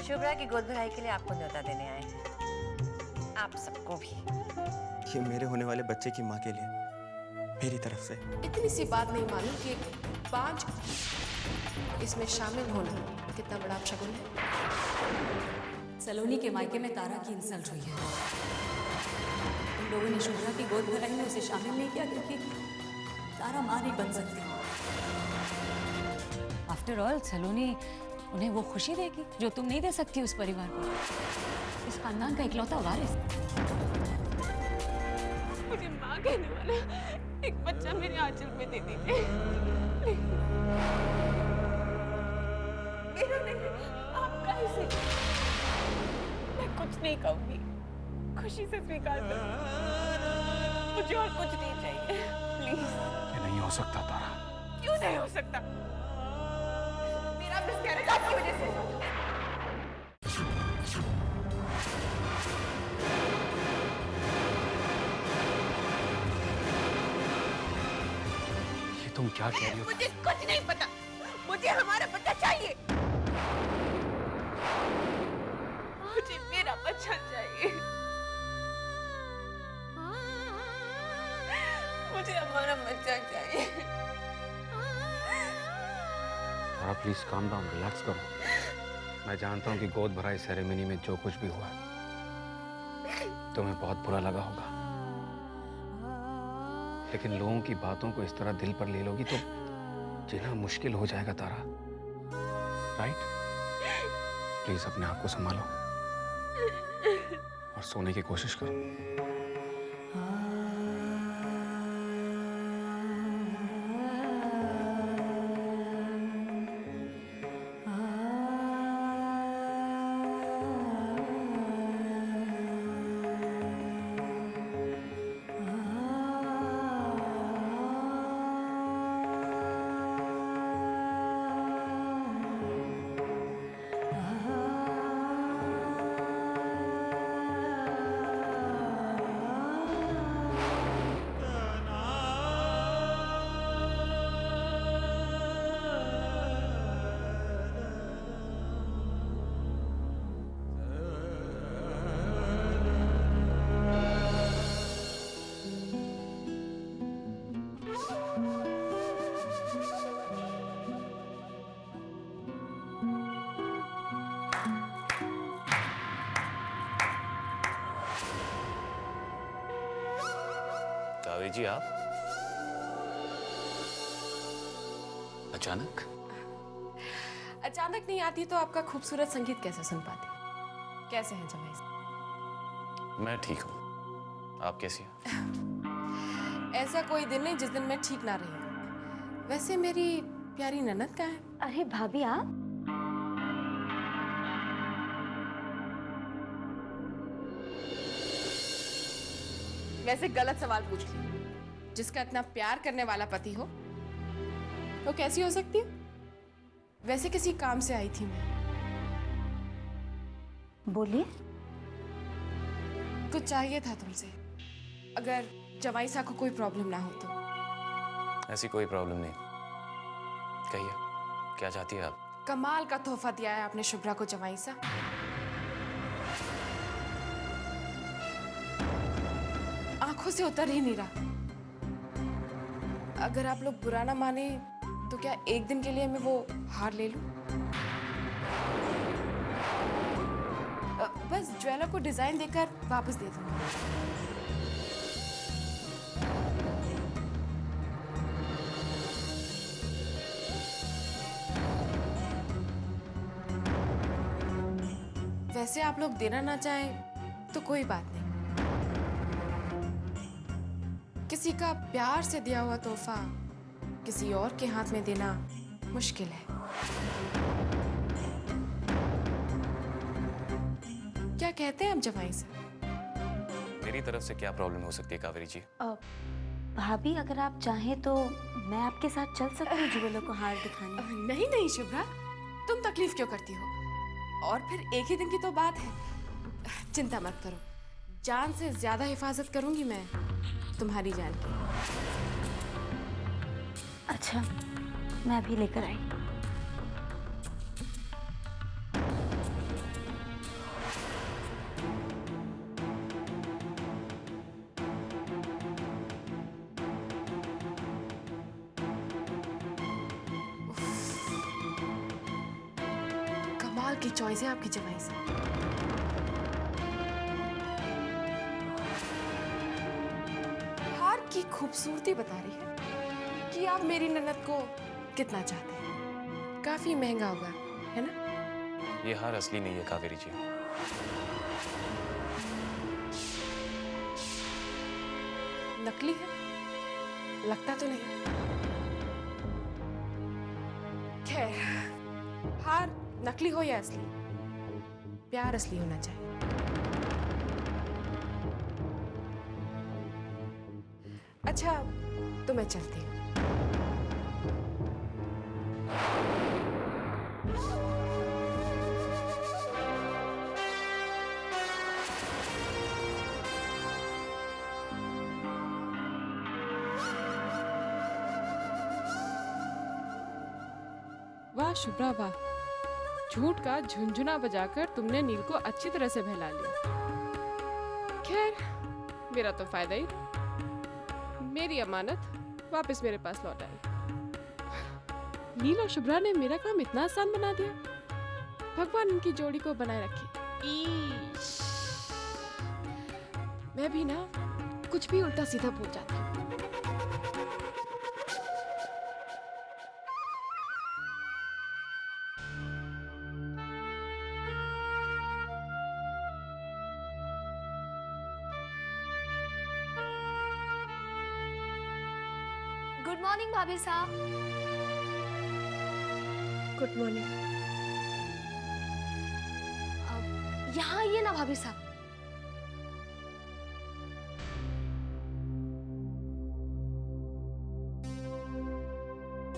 शुभ्रा की गोद भराई के लिए आपको न्योता देने आए हैं, आप सबको भी। ये मेरे होने वाले बच्चे की माँ के लिए मेरी तरफ से। इतनी सी बात नहीं मालूम कि 5 इसमें शामिल होना कितना बड़ा अपशगुन है। सलोनी के मायके में तारा की इंसल्ट हुई है। उन लोगों ने शुभ्रा की गोद भराई में उसे शामिल नहीं किया क्योंकि तारा मां नहीं बन सकती। आफ्टर ऑल सलोनी उन्हें वो खुशी देगी जो तुम नहीं दे सकती उस परिवार को, इस खानदान का इकलौता वारिस। मुझे माँ कहने वाला एक बच्चा मेरे आंचल में दे दीजिए। मेरा नहीं, आपका ही सही। मैं कुछ नहीं कहूंगी, खुशी से स्वीकार करो। मुझे और कुछ नहीं चाहिए, प्लीज। ये नहीं हो सकता तारा। क्यों नहीं हो सकता? मेरा मिसकैरेज आपकी वजह से। तुम क्या कह रही हो? मुझे कुछ नहीं पता, मुझे हमारा बच्चा चाहिए। मुझे मेरा बच्चा चाहिए। मुझे हमारा बच्चा चाहिए। तारा प्लीज काम डाउन, रिलैक्स करो। मैं जानता हूँ कि गोद भराई सेरेमनी में जो कुछ भी हुआ तुम्हें बहुत बुरा लगा होगा, लेकिन लोगों की बातों को इस तरह दिल पर ले लोगी तो जीना मुश्किल हो जाएगा तारा, राइट? प्लीज अपने आप को संभालो और सोने की कोशिश करो। कावेरी जी, आप अचानक? अचानक नहीं आती तो आपका खूबसूरत संगीत कैसे सुन पाती? कैसे हैं जमाई साहब? मैं ठीक हूँ, आप कैसी हैं? ऐसा कोई दिन नहीं जिस दिन मैं ठीक ना रही। वैसे मेरी प्यारी ननद कहाँ है? अरे भाभी आप? वैसे गलत सवाल पूछ लिया। जिसका इतना प्यार करने वाला पति हो वो कैसी हो सकती है? वैसे किसी काम से आई थी मैं। बोलिए। कुछ चाहिए था तुमसे, अगर जवाई साहब को कोई प्रॉब्लम ना हो तो। ऐसी कोई प्रॉब्लम नहीं, कहिए क्या चाहती है आप? कमाल का तोहफा दिया है आपने शुभ्रा को जवाई साहब। आंखों से उतर ही नहीं रहा। अगर आप लोग बुरा ना माने तो क्या एक दिन के लिए मैं वो हार ले लूं? बस ज्वेलर को डिजाइन देकर वापस दे दूंगा। वैसे आप लोग देना ना चाहें तो कोई बात नहीं। किसी का प्यार से दिया हुआ तोहफा किसी और के हाथ में देना मुश्किल है। क्या कहते हैं आप जवाई साहब? मेरी तरफ से क्या प्रॉब्लम हो सकती है कावेरी जी? भाभी अगर आप चाहें तो मैं आपके साथ चल सकती हूँ ज्वेलर को हार दिखाने। नहीं नहीं शुभ्रा, तुम तकलीफ क्यों करती हो? और फिर एक ही दिन की तो बात है। चिंता मत करो, जान से ज्यादा हिफाजत करूंगी मैं तुम्हारी जान की। अच्छा, मैं अभी लेकर आई। कमाल की चॉइस है आपकी जवाई से। हार की खूबसूरती बता रही है कि आप मेरी ननद को कितना चाहते हैं। काफी महंगा होगा, है ना? ये हार असली नहीं है कावेरी जी। नकली है? लगता तो नहीं। खैर, हार नकली हो या असली, प्यार असली होना चाहिए। अच्छा, तो मैं चलती हूँ। वाह शुभ्रा वाह, झूठ का झुंझुना बजाकर तुमने नील को अच्छी तरह से बहला लिया। खैर, मेरा तो फायदा ही। मेरी अमानत वापस मेरे पास लौट आई। नील और शुभ्रा ने मेरा काम इतना आसान बना दिया। भगवान इनकी जोड़ी को बनाए रखे। ईश, मैं भी ना कुछ भी उल्टा सीधा बोल जाती हूँ। गुड मॉर्निंग भाभी साहब। Good morning. यहाँ आइए ना भाभी साहब।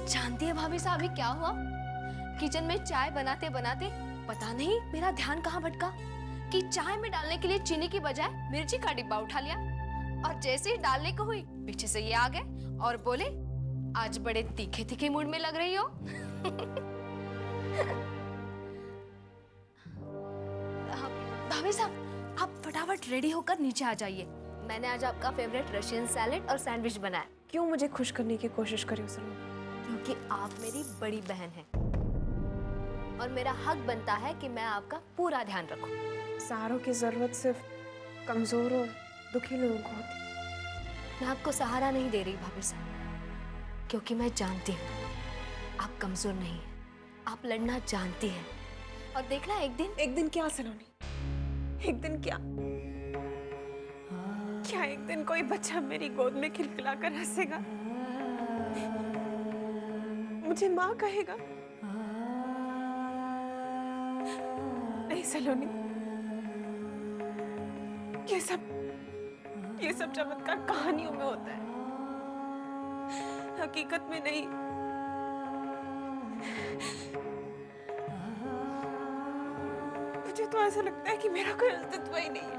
जानती है भाभी साहब अभी क्या हुआ? किचन में चाय बनाते बनाते पता नहीं मेरा ध्यान कहाँ भटका कि चाय में डालने के लिए चीनी की बजाय मिर्ची का डिब्बा उठा लिया, और जैसे ही डालने को हुई पीछे से ये आ गए और बोले, आज बड़े तीखे तीखे मूड में लग रही हो। भाभी साहब, आप फटाफट रेडी होकर नीचे आ जाइए। मैंने आज आपका फेवरेट रशियन सैलेड और सैंडविच बनाया। क्यों मुझे खुश करने की कोशिश करी हो सलोनी? क्योंकि आप मेरी बड़ी बहन हैं और मेरा हक बनता है कि मैं आपका पूरा ध्यान रखूं। सहारों की जरूरत सिर्फ कमजोर और दुखी लोगों को होती है। मैं आपको सहारा नहीं दे रही भाभी साहब, क्योंकि मैं जानती हूँ आप कमजोर नहीं हैं, आप लड़ना जानती हैं। और देखना एक दिन क्या सलोनी? एक दिन क्या? क्या एक दिन कोई बच्चा मेरी गोद में खिलखिलाकर हंसेगा, मुझे माँ कहेगा? नहीं सलोनी, ये सब चमत्कार कहानियों में होता है, हकीकत में नहीं। मुझे तो ऐसा लगता है कि मेरा कोई अस्तित्व ही नहीं है।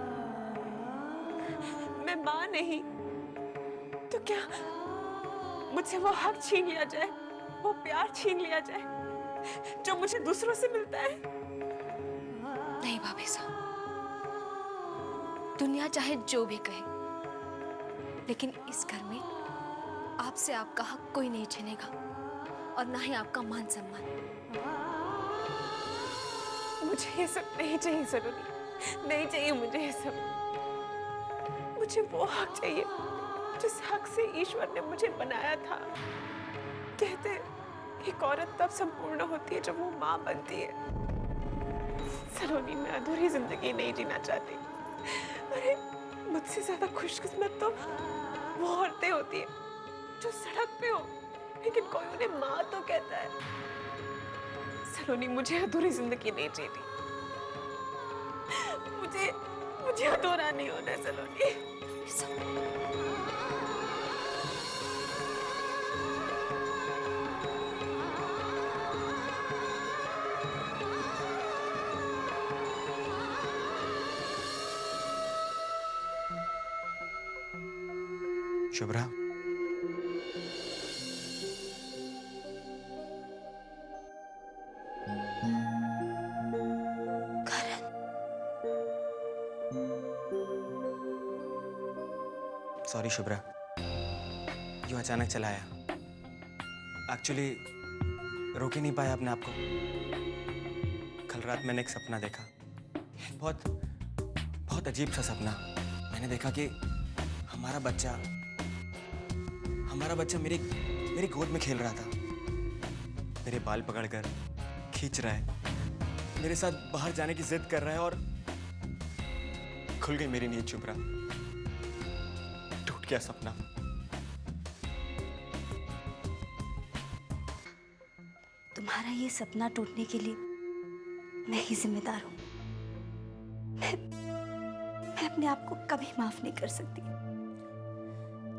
मैं माँ नहीं तो क्या मुझसे वो हक छीन लिया जाए, वो प्यार छीन लिया जाए जो मुझे दूसरों से मिलता है? नहीं भाभी साहब, दुनिया चाहे जो भी कहे, लेकिन इस घर में आपसे आपका हक कोई नहीं छीनेगा और ना ही आपका मान सम्मान। मुझे ये सब नहीं चाहिए सलोनी, नहीं चाहिए मुझे ये सब। मुझे वो हक चाहिए जिस हक से ईश्वर ने मुझे बनाया था। कहते हैं एक औरत तब संपूर्ण होती है जब वो माँ बनती है। सलोनी, मैं अधूरी जिंदगी नहीं जीना चाहती। अरे मुझसे ज्यादा खुशकिस्मत तो वो औरतें होती है जो सड़क पे हो लेकिन कोई उन्हें माँ तो कहता है। सलोनी, मुझे अधूरी जिंदगी नहीं जीनी। मुझे अधूरा नहीं होना सलोनी। शुभ्रा, सॉरी शुभ्रा, यूं अचानक चला आया। एक्चुअली रोक ही नहीं पाया अपने आप को। कल रात मैंने एक सपना देखा, एक बहुत बहुत अजीब सा सपना। मैंने देखा कि हमारा बच्चा मेरी गोद में खेल रहा था, मेरे बाल पकड़कर खींच रहा है, मेरे साथ बाहर जाने की जिद कर रहा है और खुल गई मेरी नींद चुभ रहा, टूट गया सपना। तुम्हारा ये सपना टूटने के लिए मैं ही जिम्मेदार हूं। मैं अपने आप को कभी माफ नहीं कर सकती।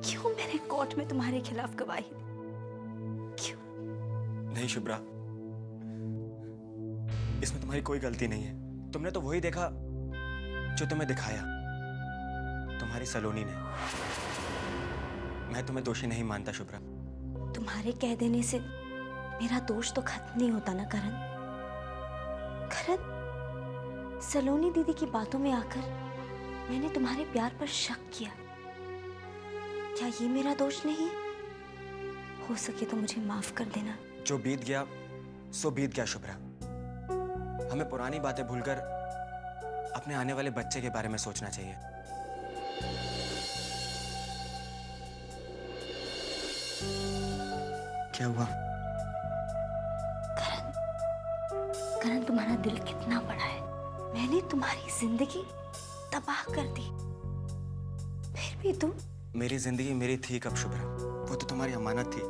क्यों मैंने कोर्ट में तुम्हारे खिलाफ गवाही दी? क्यों? नहीं शुभ्रा, इसमें तुम्हारी कोई गलती नहीं है। तुमने तो वही देखा जो तुम्हें दिखाया तुम्हारी सलोनी ने। मैं तुम्हें दोषी नहीं मानता शुभ्रा। तुम्हारे कह देने से मेरा दोष तो खत्म नहीं होता ना करण। करण, सलोनी दीदी की बातों में आकर मैंने तुम्हारे प्यार पर शक किया। क्या ये मेरा दोष नहीं है? हो सके तो मुझे माफ कर देना। जो बीत गया सो बीत गया शुभ्रा। हमें पुरानी बातें भूलकर अपने आने वाले बच्चे के बारे में सोचना चाहिए। क्या हुआ? करण, तुम्हारा दिल कितना बड़ा है। मैंने तुम्हारी जिंदगी तबाह कर दी, फिर भी तुम। मेरी जिंदगी मेरी थी कब शुभ्रा? वो तो तुम्हारी अमानत थी।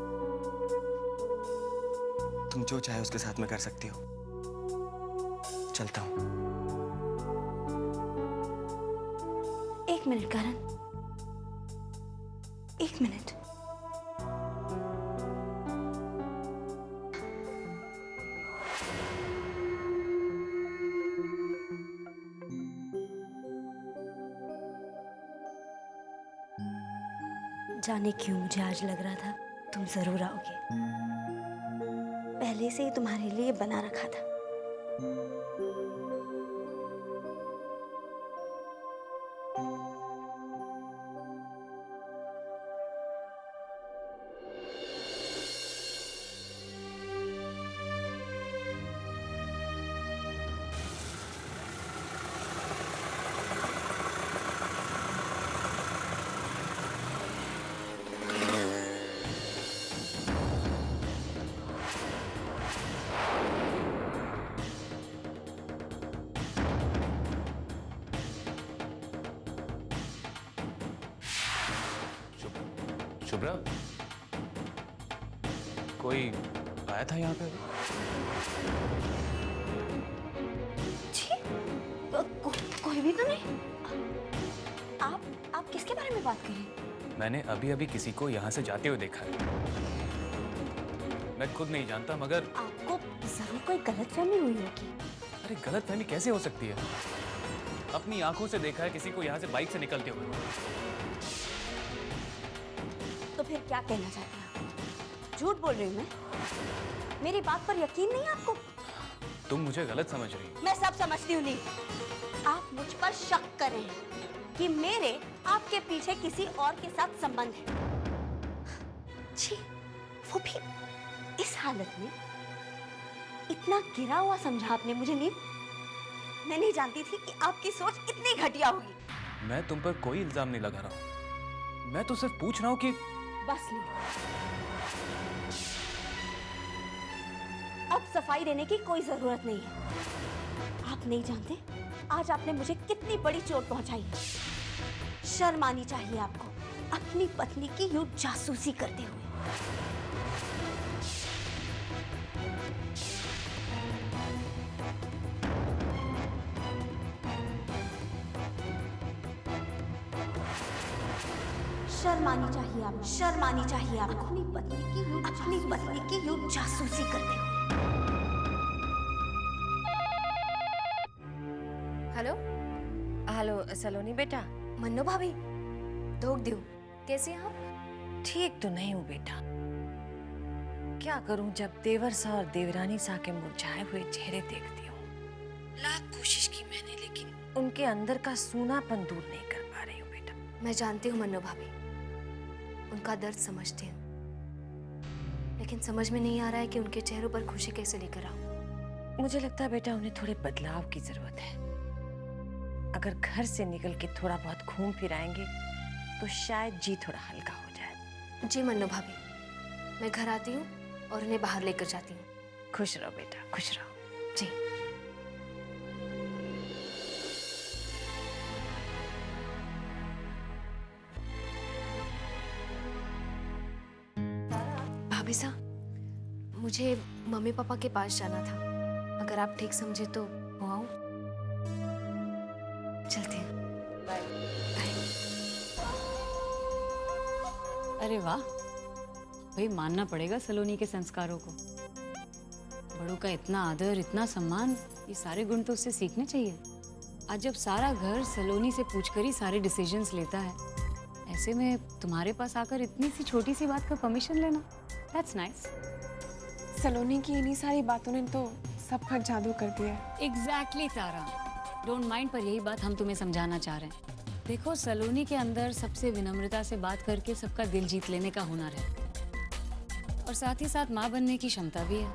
तुम जो चाहे उसके साथ में कर सकती हो। चलता हूं। एक मिनट करण, एक मिनट। जाने क्यों मुझे आज लग रहा था तुम जरूर आओगे। पहले से ही तुम्हारे लिए बना रखा था। शुभ्रा, कोई आया था यहाँ पे? जी, कोई भी तो नहीं। आप किसके बारे में बात कर रहे हैं? मैंने अभी अभी किसी को यहाँ से जाते हुए देखा है। मैं खुद नहीं जानता, मगर आपको जरूर कोई गलतफहमी हुई होगी। अरे गलतफहमी कैसे हो सकती है? अपनी आंखों से देखा है किसी को यहाँ से बाइक से निकलते हुए। तो फिर क्या कहना चाहते हैं आप? झूठ बोल रही हूँ मैं? मेरी बात पर यकीन नहीं है आपको? तुम मुझे गलत समझ रही हो। मैं सब समझती हूँ। नहीं, आप मुझ पर शक कर रहे हैं कि मेरे आपके पीछे किसी और के साथ संबंध है। जी, वो भी इस हालत में। इतना गिरा हुआ समझा आपने मुझे। नहीं, मैं नहीं जानती थी कि आपकी सोच इतनी घटिया होगी। मैं तुम पर कोई इल्जाम नहीं लगा रहा हूँ। मैं तो सिर्फ पूछ रहा हूँ कि बस नहीं, अब सफाई देने की कोई जरूरत नहीं है। आप नहीं जानते आज आपने मुझे कितनी बड़ी चोट पहुंचाई है। शर्म आनी चाहिए आपको अपनी पत्नी की यूं जासूसी करते हुए। शर्म आनी चाहिए आप, शर्म आनी चाहिए आप अपनी पत्नी की यूं जासूसी करते हुए। हेलो हेलो सलोनी बेटा। मन्नो भाभी, धोख दियो। कैसे हैं आप? ठीक तो नहीं हूँ बेटा। क्या करूं जब देवर सा और देवरानी सा के मुरझाए हुए चेहरे देखती हूँ। लाख कोशिश की मैंने, लेकिन उनके अंदर का सूनापन दूर नहीं कर पा रही हूँ बेटा। मैं जानती हूँ मन्नो भाभी, उनका दर्द समझती हूँ, लेकिन समझ में नहीं आ रहा है कि उनके चेहरों पर खुशी कैसे लेकर आऊं। मुझे लगता है बेटा उन्हें थोड़े बदलाव की जरूरत है। अगर घर से निकल के थोड़ा बहुत घूम फिर आएंगे तो शायद जी थोड़ा हल्का हो जाए। जी मन्नू भाभी, मैं घर आती हूँ और उन्हें बाहर लेकर जाती हूँ। खुश रहो बेटा, खुश रहो। जी। भाभी साहब, मुझे मम्मी पापा के पास जाना था। अगर आप ठीक समझे तो वो आऊं? चलते हैं। बाय। अरे वाह, भाई मानना पड़ेगा सलोनी के संस्कारों को। बड़ों का इतना आदर, इतना सम्मान, ये सारे गुण तो उससे सीखने चाहिए। आज जब सारा घर सलोनी से पूछकर ही सारे डिसीजंस लेता है, ऐसे में तुम्हारे पास आकर इतनी सी छोटी सी बात का परमिशन लेना, दैट्स नाइस। सलोनी की इन्हीं सारी बातों ने तो सब पर जादू कर दिया है। एग्जैक्टली तारा, डोंट माइंड, पर यही बात हम तुम्हें समझाना चाह रहे हैं। देखो, सलोनी के अंदर सबसे विनम्रता से बात करके सबका दिल जीत लेने का हुनर है, और साथ ही साथ माँ बनने की क्षमता भी है।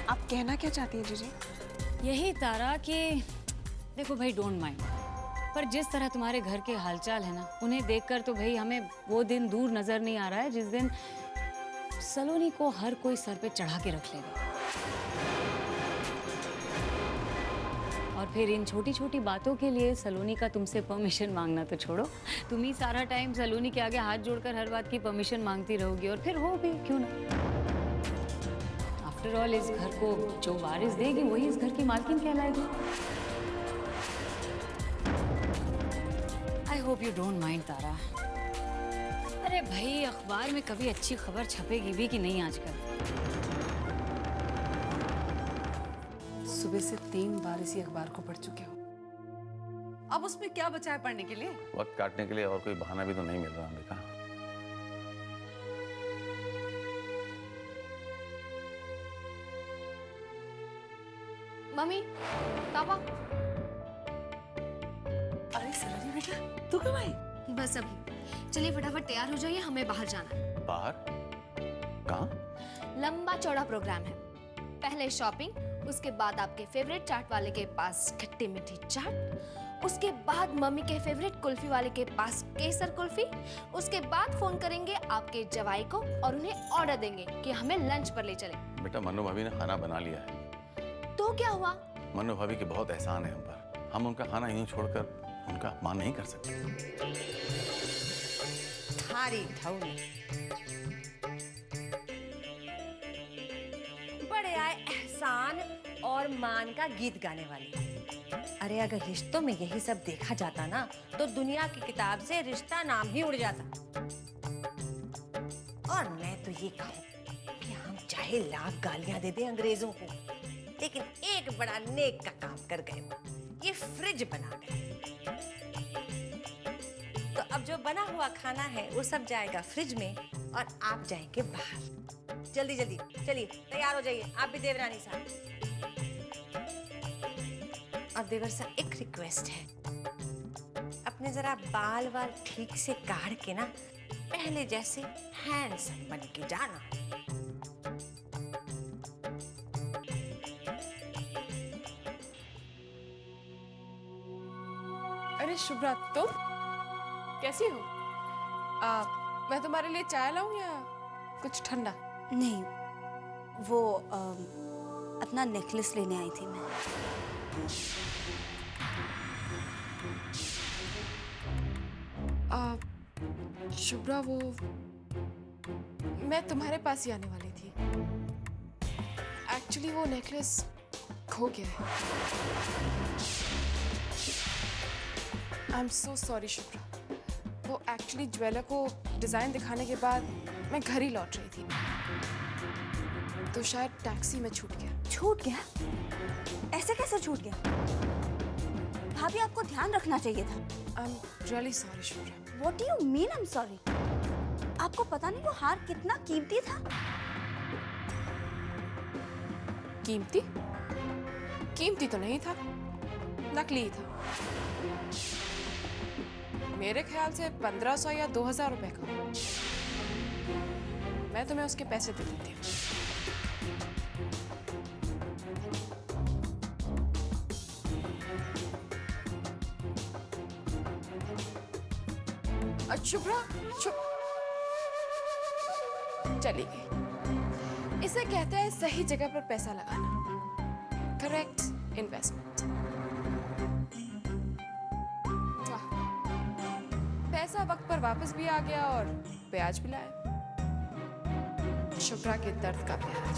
आप कहना क्या चाहती हैं जीजी? यही तारा कि देखो भाई, डोंट माइंड, पर जिस तरह तुम्हारे घर के हालचाल है ना, उन्हें देखकर तो भाई हमें वो दिन दूर नजर नहीं आ रहा है जिस दिन सलोनी को हर कोई सर पे चढ़ा के रख लेगा। और फिर इन छोटी छोटी बातों के लिए सलोनी का तुमसे परमिशन मांगना तो छोड़ो, तुम ही सारा टाइम सलोनी के आगे हाथ जोड़कर हर बात की परमिशन मांगती रहोगी, और फिर हो भी क्यों ना। आफ्टर ऑल, इस घर को जो वारिस देगी वही इस घर की मालकिन कहलाएगी। I hope you don't mind Tara. अरे भाई, अखबार में कभी अच्छी खबर छपेगी भी कि नहीं आजकल? सुबह से 3 बार इसी अखबार को पढ़ चुके हो। अब उसमें क्या बचा है पढ़ने के लिए? वक्त काटने के लिए और कोई बहाना भी तो नहीं मिल रहा अंबिका। मम्मी, पापा। अरे सलोनी बेटा, तू कब आई? बस अभी। चलिए फटाफट तैयार हो जाइए, हमें बाहर जाना है। बाहर? कहाँ? लंबा चौड़ा प्रोग्राम है। पहले शॉपिंग, उसके बाद आपके फेवरेट चाट वाले के पास खट्टी मीठी चाट, उसके बाद मम्मी के फेवरेट कुल्फी वाले के पास केसर कुल्फी, उसके बाद फोन करेंगे आपके जवाई को और उन्हें ऑर्डर देंगे कि हमें लंच पर ले चले। बेटा, मन्नू भाभी ने खाना बना लिया है। तो क्या हुआ? मन्नू भाभी के बहुत एहसान है हम पर। हम उनका खाना यूं छोड़कर उनका अपमान नहीं कर सकते। थारी धौनी बड़े आए एहसान और मान का गीत गाने वाले। अरे अगर रिश्तों में यही सब देखा जाता ना, तो दुनिया की किताब से रिश्ता नाम ही उड़ जाता। और मैं तो ये कहूँ कि हम चाहे लाख गालियां दे दें अंग्रेजों को, लेकिन एक बड़ा नेक का काम कर गए वो, ये फ्रिज बना गए। तो अब जो बना हुआ खाना है वो सब जाएगा फ्रिज में और आप जाएंगे बाहर। जल्दी जल्दी चलिए, तैयार हो जाइए। आप भी देवरानी साहब। और देवर साहब, एक रिक्वेस्ट है, अपने जरा बाल वाल ठीक से काढ़ के ना पहले जैसे हैंडसम बन के जाना। अरे शुभ्रा, तुम कैसी हो? मैं तुम्हारे लिए चाय लाऊं या कुछ ठंडा? नहीं, वो अपना नेकलेस लेने आई थी मैं। शुभ्रा, वो मैं तुम्हारे पास ही आने वाली थी। एक्चुअली वो नेकलेस खो गया है। I am so sorry Shubhra. वो एक्चुअली ज्वेलर को डिजाइन दिखाने के बाद मैं घर ही लौट रही थी, तो शायद टैक्सी में छूट गया। छूट गया? ऐसे कैसे छूट गया? भाभी, आपको ध्यान रखना चाहिए था। I am really sorry Shubhra. What do you mean I'm sorry? आपको पता नहीं वो हार कितना कीमती था? कीमती? कीमती तो नहीं था, नकली था। मेरे ख्याल से 1500 या 2000 रुपए का। मैं तुम्हें उसके पैसे दे देती हूँ। और शुभ्रा चुप चली गई। इसे कहते हैं सही जगह पर पैसा लगाना, करेक्ट इन्वेस्टमेंट। पैसा वक्त पर वापस भी आ गया और ब्याज भी लाया। शुभ्रा के दर्द का ब्याज।